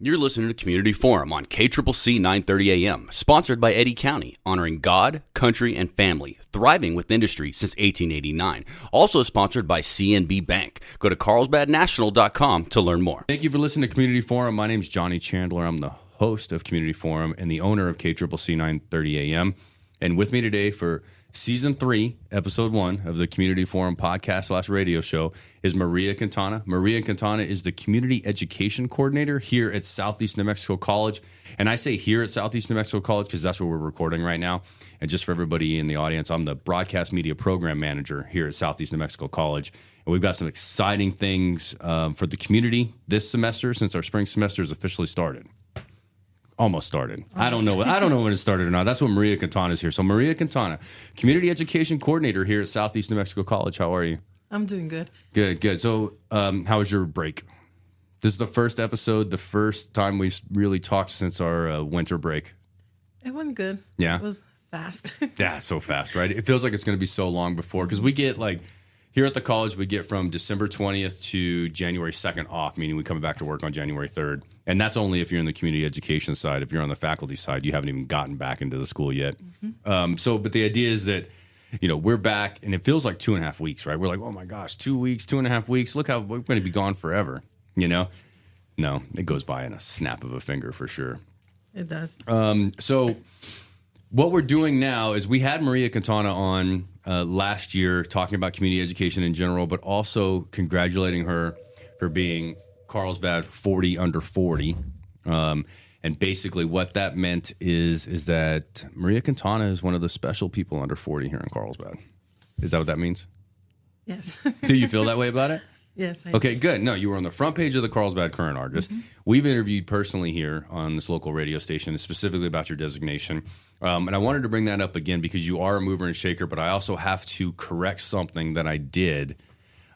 You're listening to Community Forum on KCCC 930 AM, sponsored by Eddy County, honoring God, country, and family, thriving with industry since 1889. Also sponsored by CNB Bank. Go to carlsbadnational.com to learn more. Thank you for listening to Community Forum. My name is Johnny Chandler. I'm the host of Community Forum and the owner of KCCC 930 AM. And with me today for Season 3, Episode 1 of the Community Forum podcast/radio show is Maria Quintana. Maria Quintana is the Community Education Coordinator here at Southeast New Mexico College. And I say here at Southeast New Mexico College because that's where we're recording right now. And just for everybody in the audience, I'm the Broadcast Media Program Manager here at Southeast New Mexico College. And we've got some exciting things for the community this semester since our spring semester has officially started. Almost started. I don't know when it started or not. That's when Maria Quintana is here. So Maria Quintana, Community Education Coordinator here at Southeast New Mexico College. How are you? I'm doing good. Good. So how was your break? This is the first episode, the first time we've really talked since our winter break. It went good. Yeah? It was fast. Yeah, so fast, right? It feels like it's going to be so long before, because we get here at the college, we get from December 20th to January 2nd off, meaning we come back to work on January 3rd. And that's only if you're in the community education side. If you're on the faculty side, you haven't even gotten back into the school yet. Mm-hmm. But the idea is that, we're back, and it feels like 2.5 weeks, right? We're like, oh my gosh, 2 weeks, 2.5 weeks. Look how we're going to be gone forever, No, it goes by in a snap of a finger for sure. It does. So what we're doing now is we had Maria Quintana on last year talking about community education in general, but also congratulating her for being Carlsbad 40 under 40. And basically what that meant is that Maria Quintana is one of the special people under 40 here in Carlsbad. Is that what that means? Yes. Do you feel that way about it? Yes. Okay, good. No, you were on the front page of the Carlsbad Current Argus. Mm-hmm. We've interviewed personally here on this local radio station specifically about your designation. And I wanted to bring that up again because you are a mover and shaker, but I also have to correct something that I did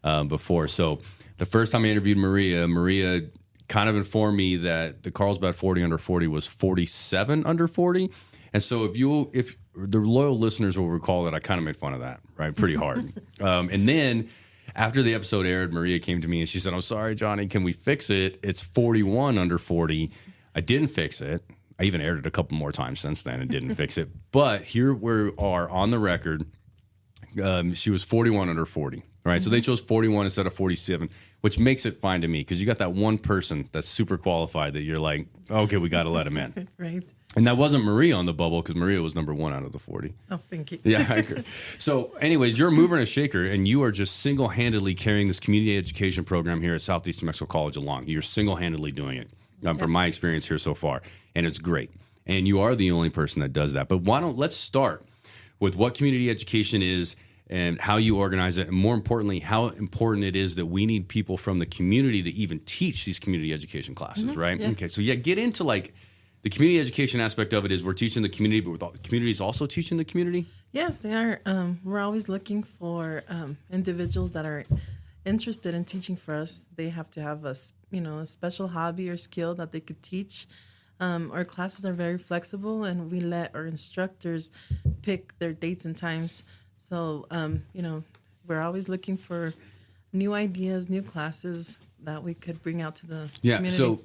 before. So the first time I interviewed Maria kind of informed me that the Carlsbad 40 under 40 was 47 under 40. And so if the loyal listeners will recall that I kind of made fun of that, right? Pretty hard. And then after the episode aired, Maria came to me and she said, I'm sorry, Johnny, can we fix it? It's 41 under 40. I didn't fix it. I even aired it a couple more times since then and didn't fix it. But here we are on the record. She was 41 under 40. Right, mm-hmm. So they chose 41 instead of 47, which makes it fine to me because you got that one person that's super qualified that you're like, okay, we got to let him in. Right. And that wasn't Maria on the bubble because Maria was number 1 out of the 40. Oh, thank you. Yeah, I agree. So anyways, you're a mover and a shaker, and you are just single-handedly carrying this community education program here at Southeast New Mexico College along. You're single-handedly doing it from my experience here so far, and it's great. And you are the only person that does that. But let's start with what community education is and how you organize it, and more importantly, how important it is that we need people from the community to even teach these community education classes, mm-hmm. right? Yeah. Okay, so get into the community education aspect of it is we're teaching the community, but the community is also teaching the community? Yes, they are. We're always looking for individuals that are interested in teaching for us. They have to have a special hobby or skill that they could teach. Our classes are very flexible, and we let our instructors pick their dates and times. So, we're always looking for new ideas, new classes that we could bring out to the community.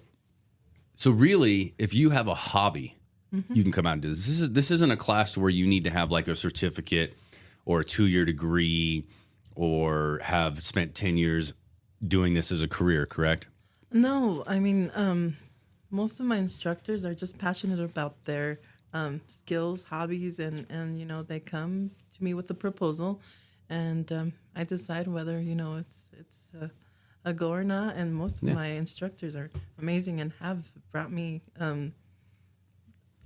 So really, if you have a hobby, mm-hmm. you can come out and do this. This isn't a class where you need to have a certificate or a 2-year degree or have spent 10 years doing this as a career, correct? No, I mean, most of my instructors are just passionate about their skills, hobbies, and they come to me with a proposal, and I decide whether it's a go or not. And most of my instructors are amazing and have brought me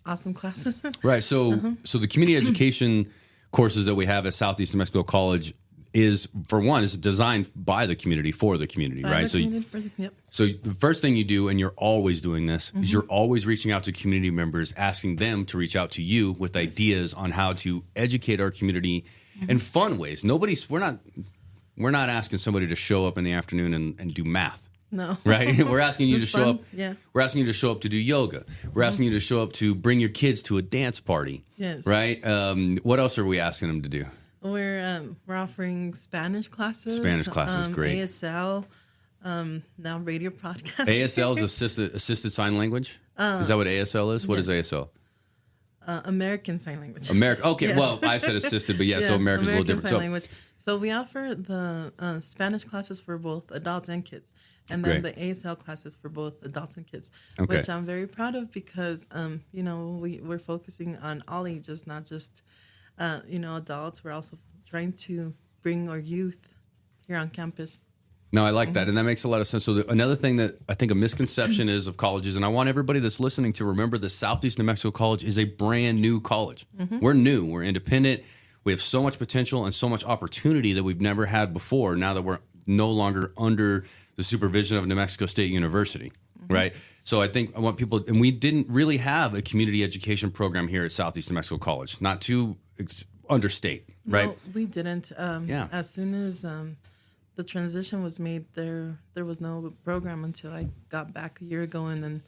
awesome classes. Right. So so the community education courses that we have at Southeast New Mexico College is designed by the community for the community, right? So the first thing you do, and you're always doing this, mm-hmm. is you're always reaching out to community members, asking them to reach out to you with ideas on how to educate our community mm-hmm. in fun ways. We're not asking somebody to show up in the afternoon and do math. No. Right? We're asking you to show up. Yeah. We're asking you to show up to do yoga. We're asking you to show up to bring your kids to a dance party. Yes. Right? What else are we asking them to do? We're offering Spanish classes. Spanish classes, great. ASL, now radio podcast. ASL is assisted sign language. Is that what ASL is? What is ASL? American Sign Language. Okay, Yes. well, I said assisted, but so American's a little different. Sign So, Language. So we offer the Spanish classes for both adults and kids, and then Great. the ASL classes for both adults and kids, Okay. which I'm very proud of because, we're focusing on all ages, not just, adults. We're also trying to bring our youth here on campus. no, I like that, and that makes a lot of sense. So another thing that I think a misconception is of colleges, and I want everybody that's listening to remember that Southeast New Mexico College is a brand new college. We're new. We're independent. We have so much potential and so much opportunity that we've never had before now that we're no longer under the supervision of New Mexico State University, right? So I think I want people, and we didn't really have a community education program here at Southeast New Mexico College, not to understate, right? No, we didn't. Yeah. As soon as the transition was made, there was no program until I got back a year ago, and then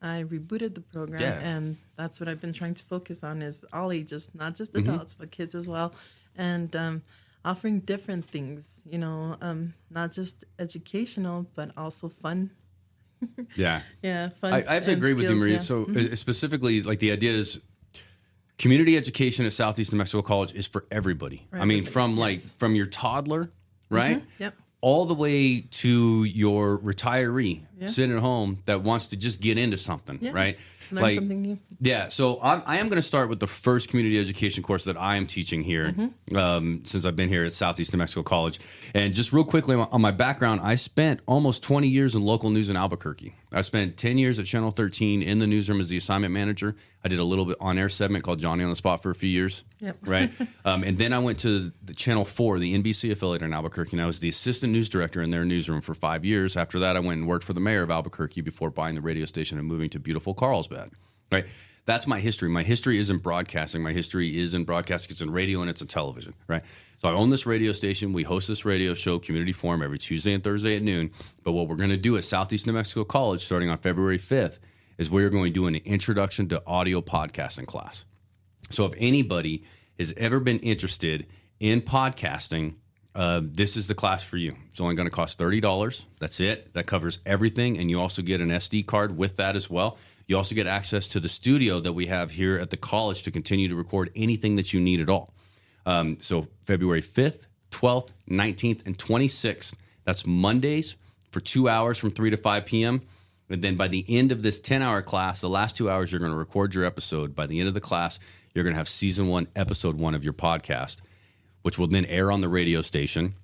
I rebooted the program, Yeah. and that's what I've been trying to focus on is all ages, not just adults, but kids as well, and offering different things, not just educational, but also fun. Yeah. Yeah, fun. I have to and agree with you, skills, Maria. yeah. So specifically, like the idea is community education at Southeast New Mexico College is for everybody. For I mean, everybody, yes. from your toddler, right? Yep. All the way to your retiree Yeah. sitting at home that wants to just get into something, Yeah. right? Learn something new. Yeah, so I am going to start with the first community education course that I am teaching here since I've been here at Southeast New Mexico College. And just real quickly on my background, I spent almost 20 years in local news in Albuquerque. I spent 10 years at Channel 13 in the newsroom as the assignment manager. I did a little bit on-air segment called Johnny on the Spot for a few years. Yep. Right? And then I went to the Channel 4, the NBC affiliate in Albuquerque, and I was the assistant news director in their newsroom for 5 years. After that, I went and worked for the mayor of Albuquerque before buying the radio station and moving to beautiful Carlsbad. Right? That's my history. My history isn't broadcasting. My history is in broadcasting. It's in radio and it's in television. Right? So I own this radio station. We host this radio show, Community Forum, every Tuesday and Thursday at noon. But what we're going to do at Southeast New Mexico College, starting on February 5th, is we're going to do an introduction to audio podcasting class. So if anybody has ever been interested in podcasting, this is the class for you. It's only going to cost $30. That's it. That covers everything. And you also get an SD card with that as well. You also get access to the studio that we have here at the college to continue to record anything that you need at all. So February 5th, 12th, 19th, and 26th. That's Mondays for 2 hours from 3 to 5 p.m. And then by the end of this 10-hour class, the last 2 hours, you're going to record your episode. By the end of the class, you're going to have season 1, episode 1 of your podcast, which will then air on the radio station.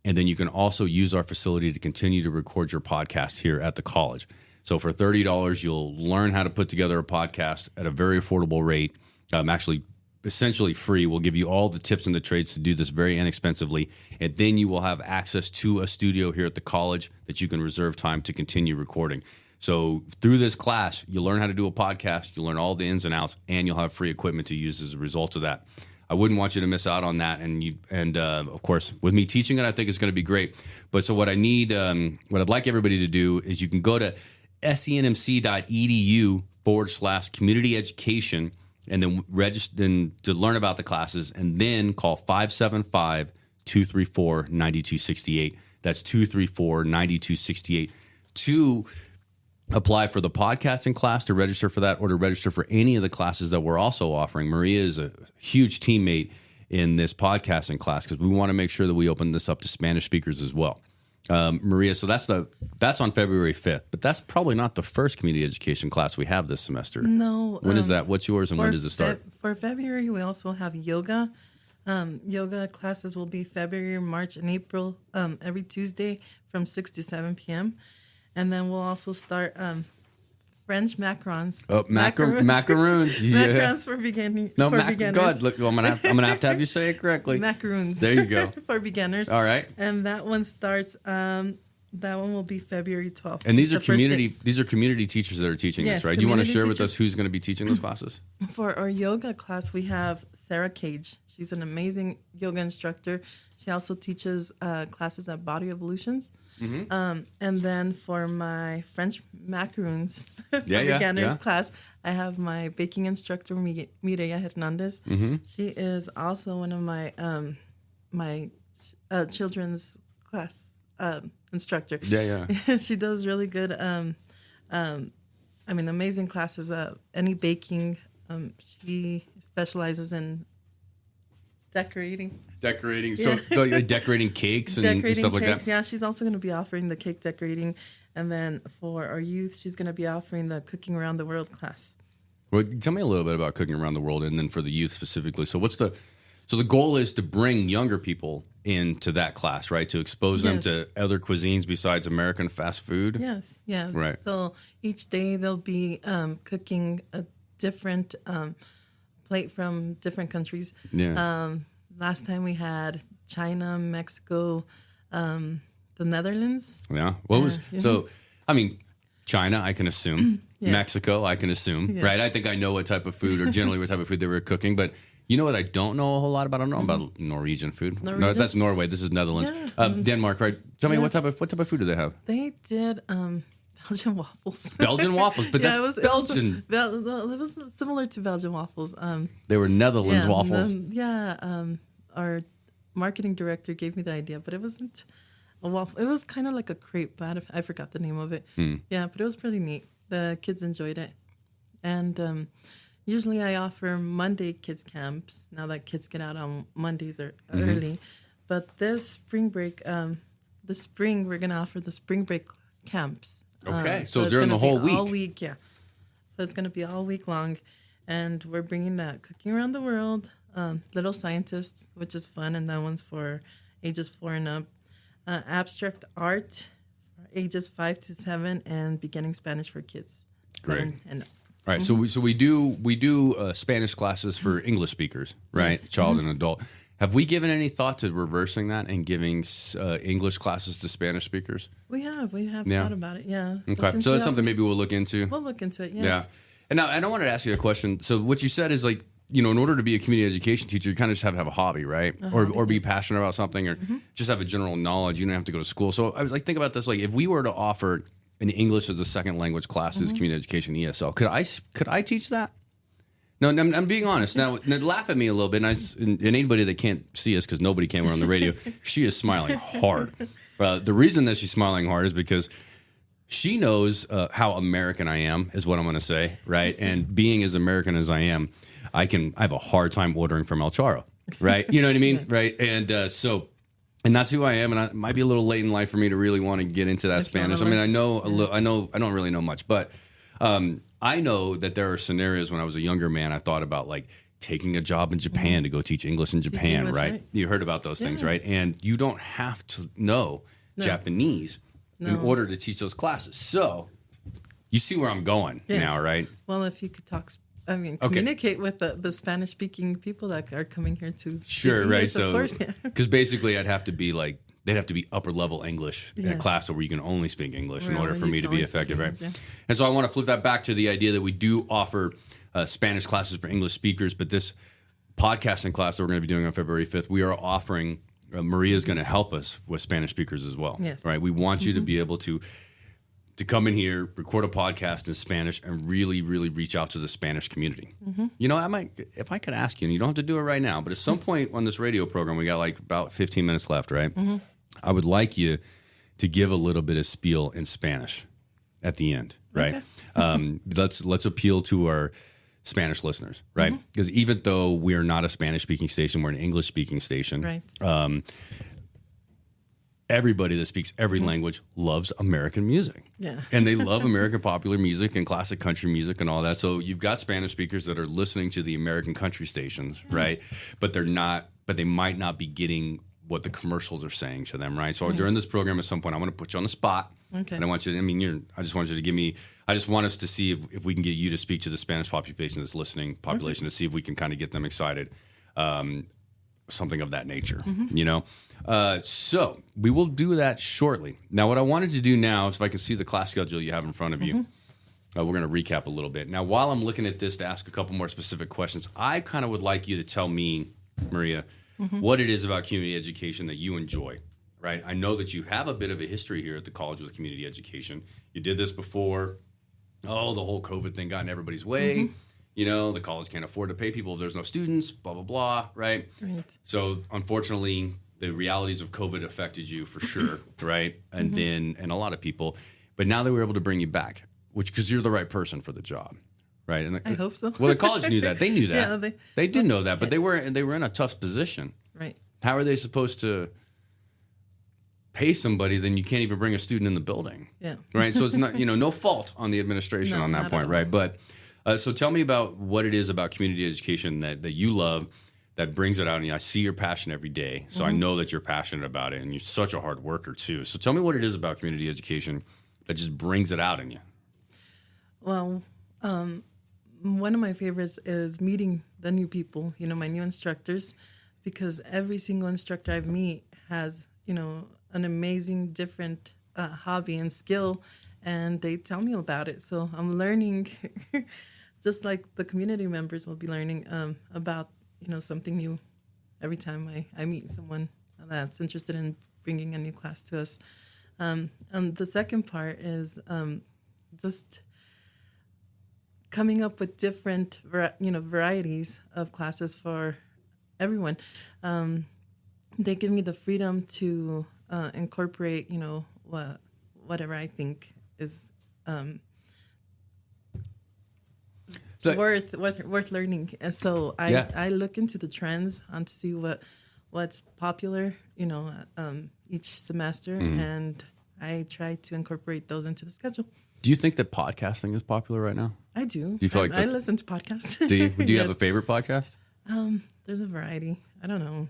And then you can also use our facility to continue to record your podcast here at the college. So for $30, you'll learn how to put together a podcast at a very affordable rate, actually essentially free. We'll give you all the tips and the trades to do this very inexpensively. And then you will have access to a studio here at the college that you can reserve time to continue recording. So through this class, you'll learn how to do a podcast, you'll learn all the ins and outs, and you'll have free equipment to use as a result of that. I wouldn't want you to miss out on that. And of course, with me teaching it, I think it's going to be great. But so what I need, what I'd like everybody to do is you can go to senmc.edu/community education and then register to learn about the classes, and then call 575-234-9268. That's 234-9268 to apply for the podcasting class, to register for that, or to register for any of the classes that we're also offering. Maria is a huge teammate in this podcasting class because we want to make sure that we open this up to Spanish speakers as well. Maria, so that's on February 5th, but that's probably not the first community education class we have this semester. No. When is that? What's yours and when does it start? For February, we also have yoga. Yoga classes will be February, March, and April, every Tuesday from 6 to 7 p.m. And then we'll also start French macarons. Oh, macaroons. Yeah. Macarons for beginners. No, God, look, I'm gonna have to have you say it correctly. Macaroons. There you go. For beginners. All right. And that one starts. That one will be February 12th. And these are community teachers that are teaching Yes, this, right? Do you want to share with teachers. us who's going to be teaching those classes? For our yoga class, we have Sarah Cage. She's an amazing yoga instructor. She also teaches classes at Body Evolutions. Mm-hmm. And then for my French macaroons for beginners class, I have my baking instructor, Mireya Hernandez. Mm-hmm. She is also one of my children's class instructor. Yeah. She does really good. Amazing classes. Any baking. She specializes in decorating. So like decorating cakes and stuff like that. Yeah, she's also going to be offering the cake decorating, and then for our youth, she's going to be offering the cooking around the world class. Well, tell me a little bit about cooking around the world, and then for the youth specifically. So the goal is to bring younger people into that class, right? To expose them to other cuisines besides American fast food. Yes, yeah. Right. So each day they'll be cooking a different plate from different countries. Yeah. Last time we had China, Mexico, the Netherlands. Yeah. China, I can assume. Yes. Mexico, I can assume. Yes. Right? I think I know what type of food, or generally what type of food they were cooking. But you know what I don't know a whole lot about? I don't know about Norwegian food. No, that's Norway. This is Netherlands. Yeah. Denmark, right? Tell me what type of food do they have? They did Belgian waffles. Belgian waffles, but that's Belgian. It was similar to Belgian waffles. They were Netherlands waffles. Our marketing director gave me the idea, but it wasn't a waffle. It was kind of like a crepe, but I forgot the name of it. Yeah, but it was pretty neat. The kids enjoyed it. And usually I offer Monday kids camps, now that kids get out on Mondays or early. But this spring break, this spring, we're going to offer the spring break camps. Okay, so during the whole week. All week, yeah. So it's going to be all week long. And we're bringing that cooking around the world, little scientists, which is fun. And that one's for ages 4 and up. Abstract art, ages 5 to 7, and beginning Spanish for kids. Great. And up. All right, so we do Spanish classes for English speakers, right? Yes. Child and adult. Have we given any thought to reversing that and giving English classes to Spanish speakers? We have thought about it. Yeah. Okay, so that's something maybe we'll look into. We'll look into it. Yes. Yeah. And now I wanted to ask you a question. So what you said is like, in order to be a community education teacher, you kind of just have to have a hobby, right? Or be passionate about something, or just have a general knowledge. You don't have to go to school. So I was like, think about this: like, if we were to offer an English as a second language classes, community education, ESL, could I teach that? No, I'm being honest. Now laugh at me a little bit. And anybody that can't see us, because nobody can, we're on the radio. She is smiling hard. The reason that she's smiling hard is because she knows how American I am, is what I'm going to say, right? And being as American as I am, I have a hard time ordering from El Charo, right? You know what I mean, right? And and that's who I am. And it might be a little late in life for me to really want to get into that Spanish. I mean, I don't really know much, but I know that there are scenarios when I was a younger man, I thought about like taking a job in Japan to go teach English in Japan, English, right? You heard about those things, right? And you don't have to know Japanese in order to teach those classes. So you see where I'm going now, right? Well, if you could communicate with the Spanish-speaking people that are coming here to speak English, right? So, of course, because basically they'd have to be upper level English in a class where you can only speak English in order for me to be effective, right? Yeah. And so I want to flip that back to the idea that we do offer Spanish classes for English speakers, but this podcasting class that we're going to be doing on February 5th, we are offering, Maria's going to help us with Spanish speakers as well, right? We want you to be able to come in here, record a podcast in Spanish, and really, really reach out to the Spanish community. If I could ask you, and you don't have to do it right now, but at some point on this radio program, we got like about 15 minutes left, right? I would like you to give a little bit of spiel in Spanish at the end, right? Okay. Let's appeal to our Spanish listeners, right? Because even though we're not a Spanish-speaking station, we're an English-speaking station. Right. Everybody that speaks every language loves American music. Yeah. And they love American popular music and classic country music and all that. So you've got Spanish speakers that are listening to the American country stations, right? But they might not be getting what the commercials are saying to them, right? So during this program at some point, I'm going to put you on the spot. Okay. And I want I just want us to see if we can get you to speak to the Spanish population that's listening, to see if we can kind of get them excited. Something of that nature, So we will do that shortly. Now, what I wanted to do now is, if I can see the class schedule you have in front of you, we're going to recap a little bit. Now, while I'm looking at this to ask a couple more specific questions, I kind of would like you to tell me, Maria, what it is about community education that you enjoy, right? I know that you have a bit of a history here at the college with community education. You did this before. The whole COVID thing got in everybody's way. The college can't afford to pay people if there's no students, blah, blah, blah, right? Right. So, unfortunately, the realities of COVID affected you for sure, right? And then, and a lot of people, but now they were able to bring you back, which, because you're the right person for the job, right? And I hope so. Well, the college knew that. They knew that. Yeah, they did know that, but they were in a tough position. Right. How are they supposed to pay somebody then you can't even bring a student in the building? Yeah. Right. So it's not, no fault on the administration No, on that not point, at all. right? But so tell me about what it is about community education that you love that brings it out in you. I see your passion every day, so I know that you're passionate about it, and you're such a hard worker too. So tell me what it is about community education that just brings it out in you. Well, one of my favorites is meeting the new people, my new instructors, because every single instructor I've met has, an amazing different hobby and skill, and they tell me about it. So I'm learning, just like the community members will be learning about, something new every time I meet someone that's interested in bringing a new class to us. And the second part is just coming up with different, varieties of classes for everyone. They give me the freedom to incorporate, whatever I think is worth learning. And so I look into the trends to see what's popular, each semester, and I try to incorporate those into the schedule. Do you think that podcasting is popular right now? I do. Do you feel like I listen to podcasts. Do you? Do you Yes. have a favorite podcast? There's a variety. I don't know.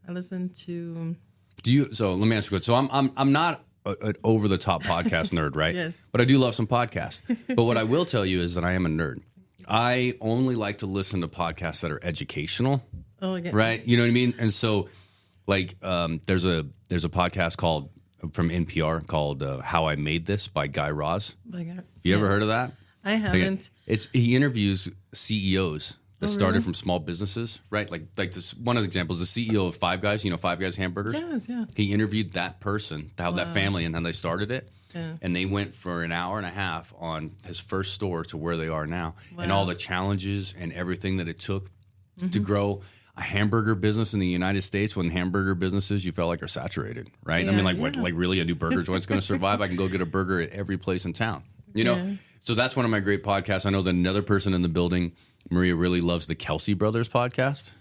I listen to. Do you? So let me ask you a question. So I'm not an over the top podcast nerd, right? Yes. But I do love some podcasts. But what I will tell you is that I am a nerd. I only like to listen to podcasts that are educational. Oh, yeah. Right? You know what I mean? And so, like, there's a podcast from NPR called "How I Made This" by Guy Raz. Have you ever heard of that? I haven't. He interviews CEOs that started really? from small businesses, right? Like this one of the examples, the CEO of Five Guys, Five Guys hamburgers. Yes, yeah. He interviewed that person, that family, and how they started it. Yeah. And they went for an hour and a half on his first store to where they are now, and Wow. all the challenges and everything that it took to grow a hamburger business in the United States, when hamburger businesses you felt like are saturated, right? I Yeah, mean, like yeah. like really a new burger joint's going to survive? I can go get a burger at every place in town, Yeah. So that's one of my great podcasts. I know that another person in the building, Maria, really loves the Kelsey Brothers podcast.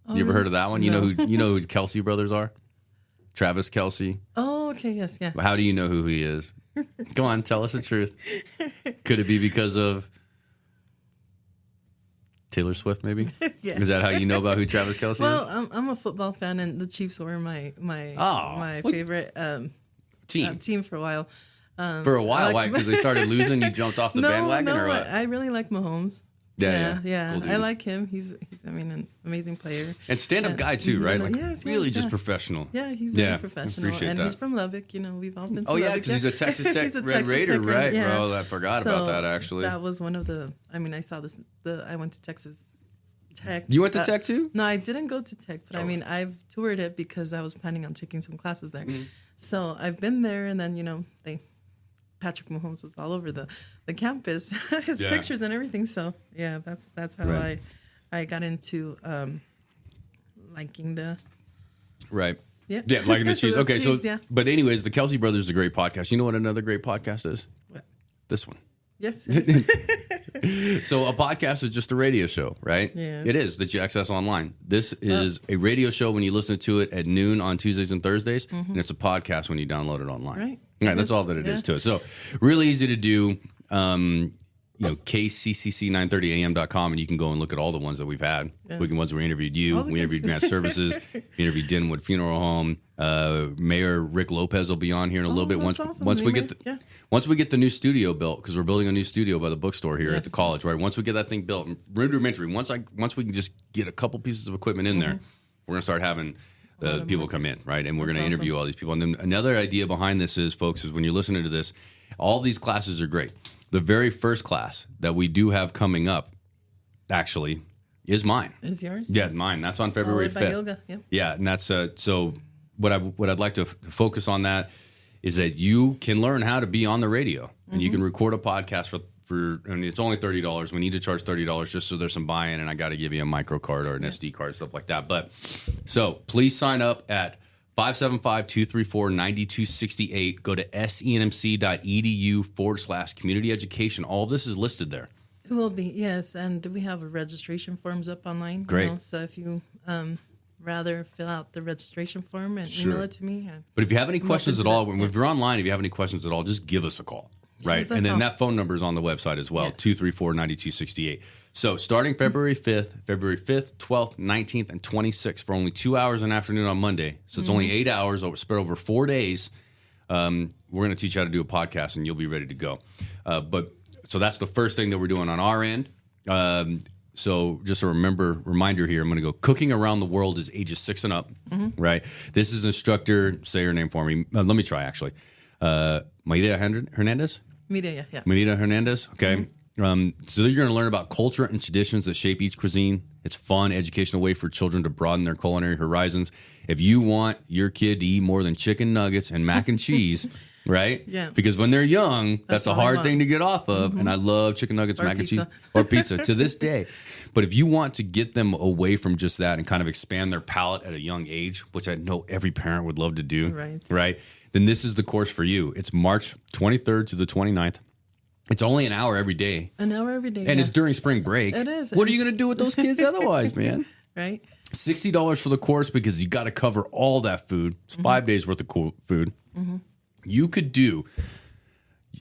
You ever heard of that one? You know who Kelsey Brothers are? Travis Kelsey. Oh, okay. Yes, yeah. How do you know who he is? Go on, tell us the truth. Could it be because of Taylor Swift, maybe? Yes. Is that how you know about who Travis Kelsey Well, is? I'm a football fan, and the Chiefs were my what- favorite Team. team for a while. For a while, like- why? Because they started losing, you jumped off the bandwagon, or what? I really like Mahomes. Yeah. Yeah. Cool dude. I like him. He's an amazing player. And stand-up guy too, right? Like Yes, really yes, just yeah. professional. Yeah, he's Yeah, very professional, appreciate and that. he's from Lubbock. We've all been to Oh yeah, Lubbock. because he's a Texas Tech He's a Red Texas Raider, Tech right? yeah. Bro, I forgot about that actually. That was one of the. I saw this. I went to Texas Tech. You went to Tech too? No, I didn't go to Tech, but I've toured it because I was planning on taking some classes there. So I've been there, and then Patrick Mahomes was all over the campus, his Yeah. pictures and everything. So yeah, that's how Right. I got into liking the. Right. Yeah. Yeah, like the Chiefs. The Okay, Chiefs, so yeah. but anyways, the Kelsey Brothers is a great podcast. You know what another great podcast is? What? This one. Yes. So a podcast is just a radio show, right? Yes. It is that you access online. This is a radio show when you listen to it at noon on Tuesdays and Thursdays, and it's a podcast when you download it online. Right. Right, that's all that it is to it. So really easy to do. KCCC930am.com, and you can go and look at all the ones that we've had. Yeah. Ones we interviewed you. All the We good interviewed Grant Services. We interviewed Denwood Funeral Home. Mayor Rick Lopez will be on here in a little bit. That's awesome. Once we Mayor, get yeah. once we get the new studio built, because we're building a new studio by the bookstore here at the Yes, college, right? Once we get that thing built, rudimentary. Once we can just get a couple pieces of equipment in there, we're gonna start having people come in, right? And we're gonna That's interview all these people. And then another idea behind this is, folks, is when you're listening to this, all these classes are great. The very first class that we do have coming up, actually, is mine. Is yours? Yeah, mine. That's on February Followed by 5th. yoga. Yep. Yeah, and that's so. What I'd like to focus on that is that you can learn how to be on the radio, and you can record a podcast and it's only $30. We need to charge $30 just so there's some buy-in, and I got to give you a micro card or an SD card, stuff like that. But so please sign up at 575-234-9268. Go to senmc.edu/community education. All of this is listed there. It will be, yes. And we have registration forms up online. Great. So if you rather fill out the registration form and email it to me. But if you have any questions at all, when you're online, if you have any questions at all, just give us a call, right? And then that phone number is on the website as well, 234-9268. So starting February 5th, 12th, 19th, and 26th for only 2 hours an afternoon on Monday. So it's only 8 hours spread over 4 days. We're going to teach you how to do a podcast, and you'll be ready to go. So that's the first thing that we're doing on our end. So just a reminder here, I'm going to go cooking around the world is ages 6 and up, right? This is instructor, say her name for me. Let me try, actually. Maria Hernandez? Maria, yeah. Maria Hernandez, okay. So you're going to learn about culture and traditions that shape each cuisine. It's fun, educational way for children to broaden their culinary horizons. If you want your kid to eat more than chicken nuggets and mac and cheese, right? Yeah. Because when they're young, that's a hard thing to get off of. And I love chicken nuggets, mac and cheese, or pizza to this day. But if you want to get them away from just that and kind of expand their palate at a young age, which I know every parent would love to do, right? Then this is the course for you. It's March 23rd to the 29th. It's only an hour every day. An hour every day. And it's during spring break. It is. What are you going to do with those kids otherwise, man? Right. $60 for the course because you got to cover all that food. It's 5 days worth of food. You could do,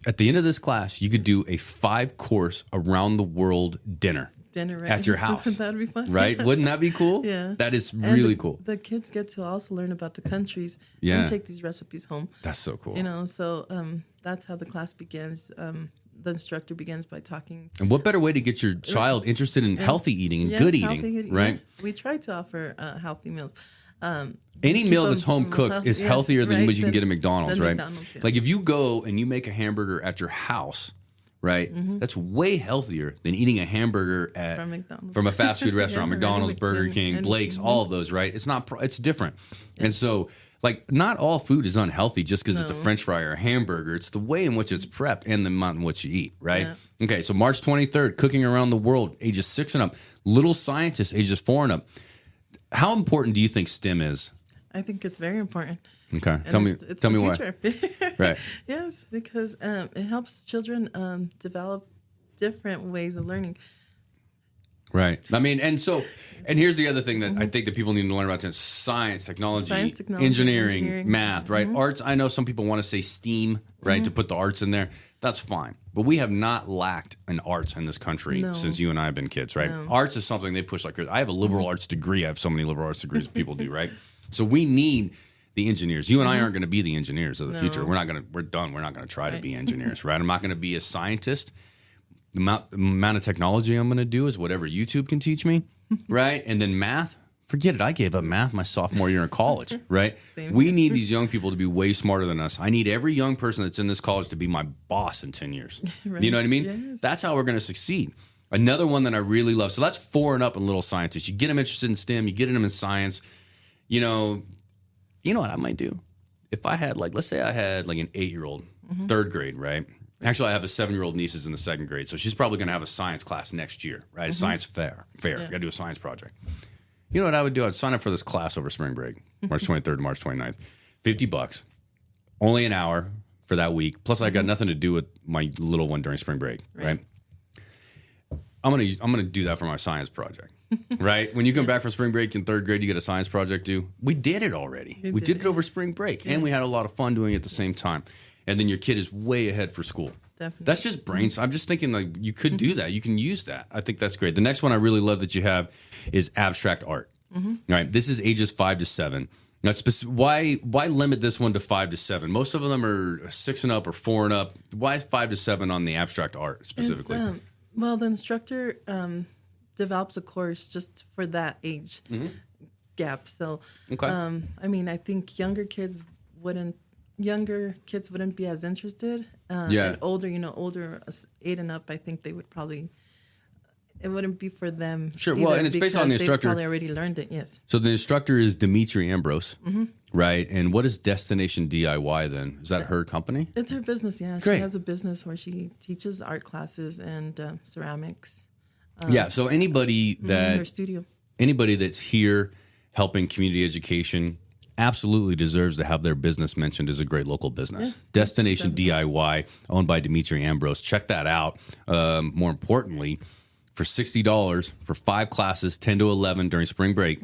at the end of this class, you could do a 5-course around the world dinner. Right? At your house. That'd be fun. Right? Wouldn't that be cool? Yeah. That is really cool. The kids get to also learn about the countries Yeah. and take these recipes home. That's so cool. So that's how the class begins. The instructor begins by talking. And what better way to get your child interested in healthy eating and good eating, right? Yeah. We try to offer healthy meals. Any meal that's home cooked is healthier than what you can get at McDonald's, right? McDonald's, yeah. Like if you go and you make a hamburger at your house, right? That's way healthier than eating a hamburger from a fast food restaurant, McDonald's, Burger King, Blake's, all of those, right? It's different. Yeah. And so like not all food is unhealthy just because it's a French fry or a hamburger. It's the way in which it's prepped and the amount in which you eat, right? Yeah. Okay, so March 23rd, cooking around the world, ages 6 and up. Little scientists, ages 4 and up. How important do you think STEM is? I think it's very important. Okay, And tell me why. Right. Yes, because it helps children develop different ways of learning. Right. I mean, and here's the other thing that I think that people need to learn about: science, technology, engineering, math, right? Arts. I know some people want to say STEAM, right, to put the arts in there. That's fine. But we have not lacked in arts in this country since you and I have been kids, right? No. Arts is something they push like crazy. I have a liberal arts degree. I have so many liberal arts degrees as people do, right? So we need the engineers. You and I aren't going to be the engineers of the future. We're done. We're not going to try to be engineers, right? I'm not going to be a scientist. The amount of technology I'm going to do is whatever YouTube can teach me, right? And then math, forget it. I gave up math my sophomore year in college, right? We need these young people to be way smarter than us. I need every young person that's in this college to be my boss in 10 years. Right. You know what I mean? Yes. That's how we're going to succeed. Another one that I really love. So that's 4 and up in little scientists. You get them interested in STEM. You get them in science. You know what I might do? If I had let's say I had an 8-year-old, 3rd grade, right? Actually, I have a 7-year-old niece is in the 2nd grade, so she's probably going to have a science class next year, right? A science fair. Yeah. Got to do a science project. You know what I would do? I'd sign up for this class over spring break, March 23rd to March 29th. $50, only an hour for that week. Plus, I got nothing to do with my little one during spring break, right? I'm gonna do that for my science project, right? When you come back from spring break in 3rd grade, you get a science project due. We did it already. We did it over spring break, and we had a lot of fun doing it at the same time. And then your kid is way ahead for school. Definitely. That's just brains. I'm just thinking you could do that. You can use that. I think that's great. The next one I really love that you have is abstract art. All right. This is ages 5 to 7. Now, why limit this one to 5 to 7? Most of them are 6 and up or 4 and up. Why 5 to 7 on the abstract art specifically? Well, the instructor develops a course just for that age gap. So, I mean, I think younger kids wouldn't be as interested. And older, 8 and up, I think they would probably it wouldn't be for them. Sure. Well, and it's based on the instructor. They probably already learned it. Yes. So the instructor is Dimitri Ambrose, right? And what is Destination DIY then? Is that her company? It's her business. Yeah, Great. She has a business where she teaches art classes and ceramics. Yeah. So anybody In that her studio. anybody that's here helping community education absolutely deserves to have their business mentioned as a great local business. Yes, Destination definitely. DIY, owned by Dimitri Ambrose. Check that out. More importantly, for $60 for 5 classes, 10 to 11 during spring break.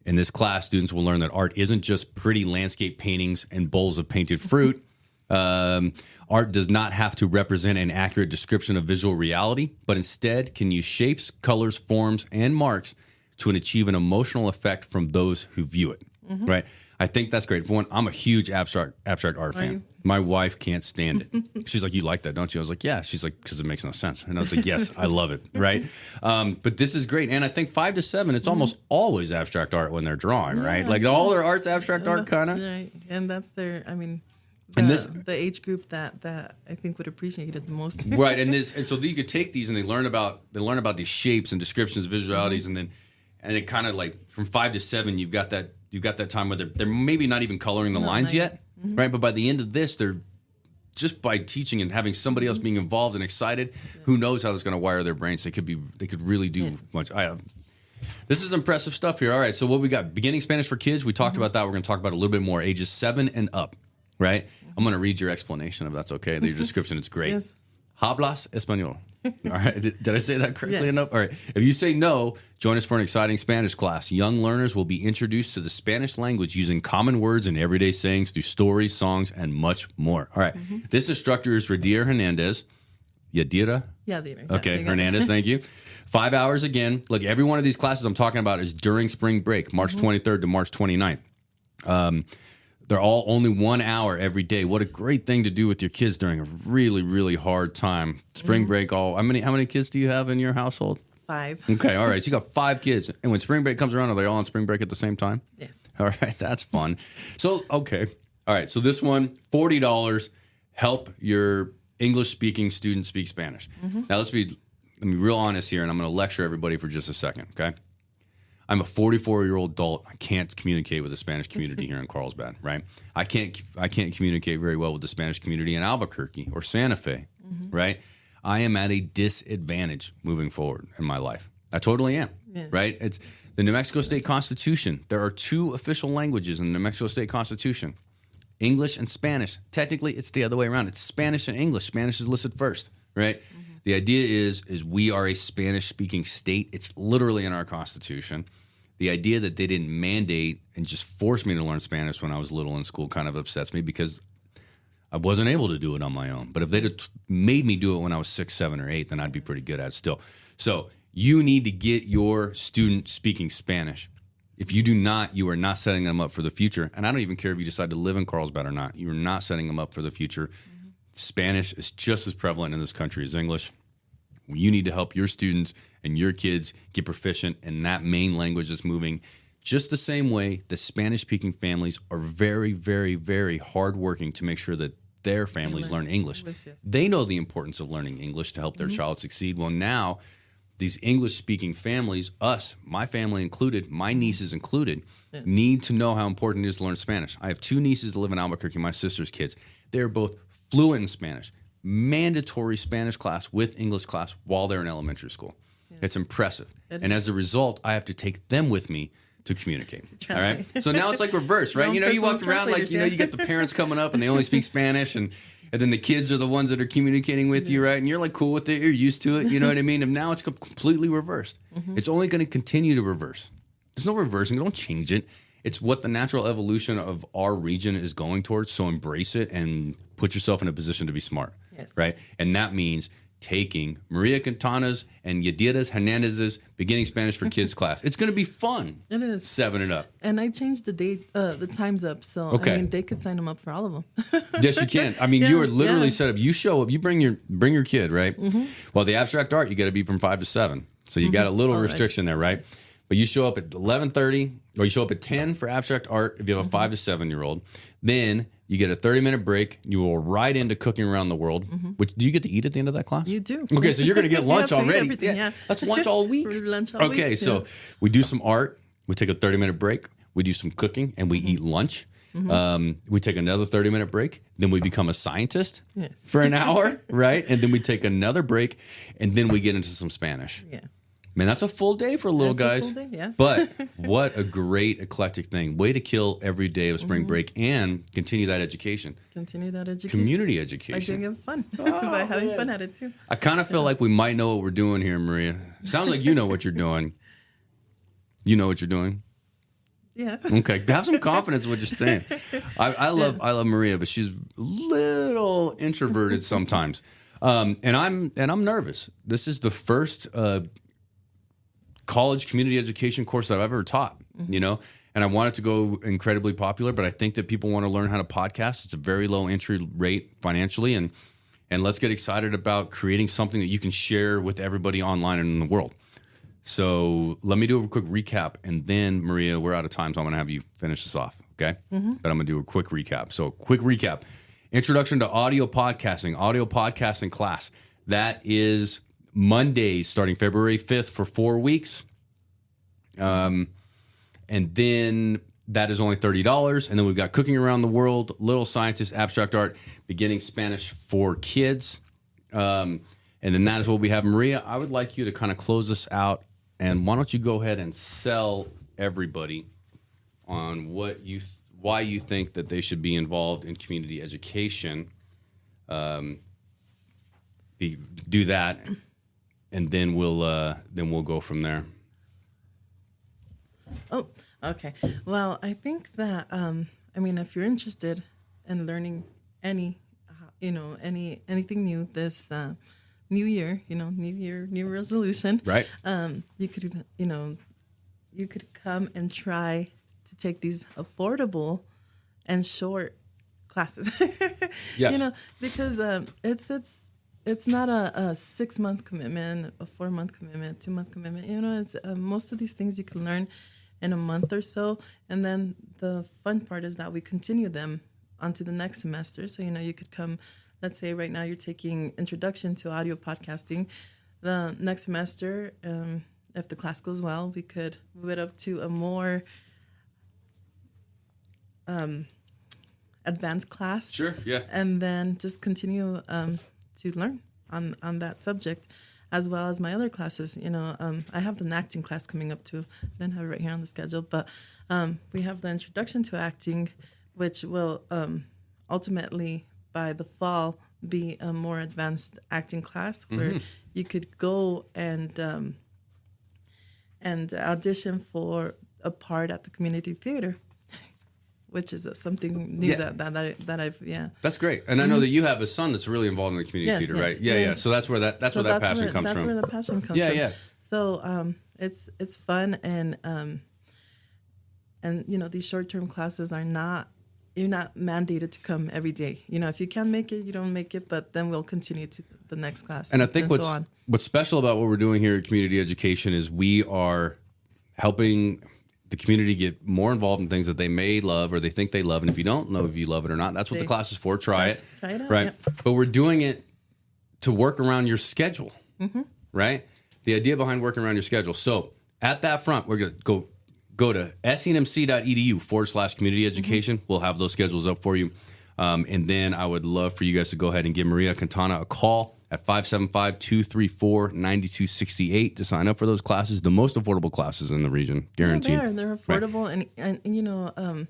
In this class, students will learn that art isn't just pretty landscape paintings and bowls of painted fruit. Art does not have to represent an accurate description of visual reality, but instead can use shapes, colors, forms, and marks to achieve an emotional effect from those who view it. Right? I think that's great. For one, I'm a huge abstract art fan. you? My wife can't stand it. She's like, "You like that, don't you?" I was like, "Yeah." She's like, "Because it makes no sense." And I was like, "Yes, I love it." Right? But this is great. And I think 5 to 7, it's almost always abstract art when they're drawing, right? Like all their art's abstract art, kind of. Right, and that's their. I mean, And the age group that I think would appreciate it the most. Right, and so you could take these and they learn about these shapes and descriptions, visualities, and it kind of like from 5 to 7, you've got that time where they're maybe not even coloring the lines yet, right? But by the end of this, they're just by teaching and having somebody else being involved and excited, who knows how that's going to wire their brains? They could really do much. This is impressive stuff here. All right, so what we got? Beginning Spanish for kids. We talked about that. We're going to talk about a little bit more. Ages 7 and up, right? I'm going to read your explanation if that's okay. Your description, it's great. Yes. Hablas español. All right. Did I say that correctly Yes. enough? All right. If you say no, join us for an exciting Spanish class. Young learners will be introduced to the Spanish language using common words and everyday sayings through stories, songs, and much more. All right. This instructor is Yadira Hernandez. Yadira? Yeah, they do. Okay, Hernandez, thank you. 5 hours again. Look, every one of these classes I'm talking about is during spring break, March 23rd to March 29th. They're all only 1 hour every day. What a great thing to do with your kids during a really, really hard time. Spring break, how many kids do you have in your household? 5. Okay, all right. So you got 5 kids. And when spring break comes around, are they all on spring break at the same time? Yes. All right, that's fun. So, okay. All right, so this one, $40, help your English-speaking student speak Spanish. Now, let me be real honest here, and I'm going to lecture everybody for just a second, okay? I'm a 44-year-old adult. I can't communicate with the Spanish community here in Carlsbad, right? I can't communicate very well with the Spanish community in Albuquerque or Santa Fe, right? I am at a disadvantage moving forward in my life. I totally am, right? It's the New Mexico State Constitution. There are 2 official languages in the New Mexico State Constitution, English and Spanish. Technically, it's the other way around. It's Spanish and English. Spanish is listed first, right? The idea is we are a Spanish-speaking state. It's literally in our Constitution. The idea that they didn't mandate and just force me to learn Spanish when I was little in school kind of upsets me because I wasn't able to do it on my own. But if they'd have made me do it when I was 6, 7, or 8, then I'd be pretty good at it still. So you need to get your student speaking Spanish. If you do not, you are not setting them up for the future. And I don't even care if you decide to live in Carlsbad or not. You are not setting them up for the future. Spanish is just as prevalent in this country as English. You need to help your students and your kids get proficient in that main language that's moving. Just the same way the Spanish-speaking families are very, very, very hardworking to make sure that their families learn English. Yes. They know the importance of learning English to help their child succeed. Well, now these English-speaking families, us, my family included, my nieces included, need to know how important it is to learn Spanish. I have 2 nieces that live in Albuquerque, my sister's kids. They're both fluent in Spanish. Mandatory Spanish class with English class while they're in elementary school. It's impressive. And as a result, I have to take them with me to communicate. All right. So now it's like reverse, right? You know, you walk around like, you get the parents coming up and they only speak Spanish and then the kids are the ones that are communicating with you, right? And you're like cool with it. You're used to it. You know what I mean? And now it's completely reversed. It's only going to continue to reverse. There's no reversing. Don't change it. It's what the natural evolution of our region is going towards. So embrace it and put yourself in a position to be smart. Yes. Right. And that means taking Maria Quintana's and Yadira Hernandez's beginning Spanish for kids class. It's going to be fun. It is. 7 and up. And I changed the date, the times up, so Okay. I mean they could sign them up for all of them. Yes, you can. I mean, you are literally set up. You show up. You bring your kid, right? Well, the abstract art, you got to be from 5 to 7. So you got a little restriction there, right? But you show up at 11:30, or you show up at 10 for abstract art if you have a 5 to 7-year-old. Then You get a 30-minute break. You will right into cooking around the world. Which do you get to eat at the end of that class? You do. Okay, so you're going to get lunch already. Everything, yeah. That's lunch all week. Lunch all week. Okay, so we do some art. We take a 30-minute break. We do some cooking, and we eat lunch. We take another 30-minute break. Then we become a scientist for an hour, right? And then we take another break, and then we get into some Spanish. Yeah. Man, that's a full day for little guys. A full day, yeah. But what a great eclectic thing. Way to kill every day of spring break and continue that education. Continue that education. Community By education. doing it fun. By having fun at it, too. I kind of feel like we might know what we're doing here, Maria. Sounds like you know what you're doing. You know what you're doing? Yeah. Okay. Have some confidence in what you're saying. I love Maria, but she's a little introverted sometimes. And I'm nervous. This is the first college community education course that I've ever taught, you know, and I want it to go incredibly popular, but I think that people want to learn how to podcast. It's a very low entry rate financially, and let's get excited about creating something that you can share with everybody online and in the world. So let me do a quick recap, and then Maria, we're out of time, so I'm going to have you finish this off, okay? But I'm going to do a quick recap. So quick recap. Introduction to audio podcasting class. That is Mondays starting February 5th for 4 weeks. And then that is only $30. And then we've got Cooking Around the World, Little Scientist, Abstract Art, Beginning Spanish for Kids. And then that is what we have. Maria, I would like you to kind of close this out. And why don't you go ahead and sell everybody on why you think that they should be involved in community education. Do that. And then we'll go from there. Oh, okay. Well, I think that if you're interested in learning anything new this new year, new year, new resolution, right? You could come and try to take these affordable and short classes. Yes. Because it's not a 6-month commitment, a 4-month commitment, 2-month commitment. It's most of these things you can learn in a month or so. And then the fun part is that we continue them onto the next semester. So, you could come, let's say right now you're taking Introduction to Audio Podcasting. The next semester, if the class goes well, we could move it up to a more advanced class. Sure, yeah. And then just continue to learn on that subject, as well as my other classes. I have an acting class coming up too. I didn't have it right here on the schedule, but we have the Introduction to Acting, which will ultimately by the fall be a more advanced acting class where you could go and audition for a part at the community theater. Which is something new that I've That's great, and I know that you have a son that's really involved in the community theater, right? Yeah. So that's where that passion comes from. That's where the passion comes from. Yeah. So it's fun, and these short-term classes you're not mandated to come every day. If you can make it, you don't make it, but then we'll continue to the next class. And I think what's special about what we're doing here at Community Education is we are helping the community get more involved in things that they may love or they think they love. And if you don't know if you love it or not, that's what the class is for. Try it out, right? Yep. But we're doing it to work around your schedule, right? The idea behind working around your schedule. So at that front, we're going to go to senmc.edu/community education. We'll have those schedules up for you. And then I would love for you guys to go ahead and give Maria Quintana a call at 575-234-9268 to sign up for those classes, the most affordable classes in the region, guaranteed. Yeah, they're affordable, right? and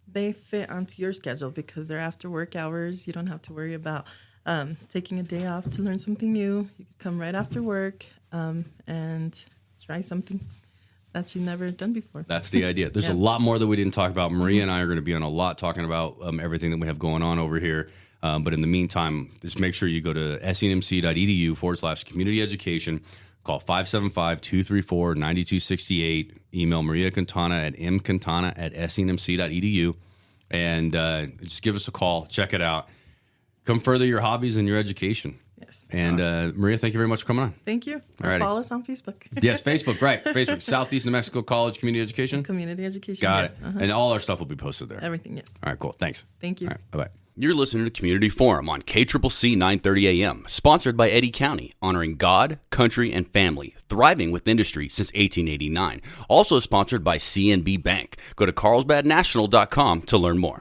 they fit onto your schedule because they're after work hours. You don't have to worry about taking a day off to learn something new. You can come right after work and try something that you've never done before. That's the idea. There's a lot more that we didn't talk about. Maria and I are going to be on a lot talking about everything that we have going on over here. But in the meantime, just make sure you go to senmc.edu/community education. Call 575-234-9268. Email Maria Quintana at mquintana@senmc.edu. And just give us a call. Check it out. Come further your hobbies and your education. Yes. And Maria, thank you very much for coming on. Thank you. Alrighty. Follow us on Facebook. Yes, Facebook, right. Facebook, Southeast New Mexico College Community Education. Community Education. Got yes. it. And all our stuff will be posted there. Everything, yes. All right, cool. Thanks. Thank you. All right, bye-bye. You're listening to Community Forum on KCCC 930 AM, sponsored by Eddy County, honoring God, country, and family, thriving with industry since 1889. Also sponsored by CNB Bank. Go to carlsbadnational.com to learn more.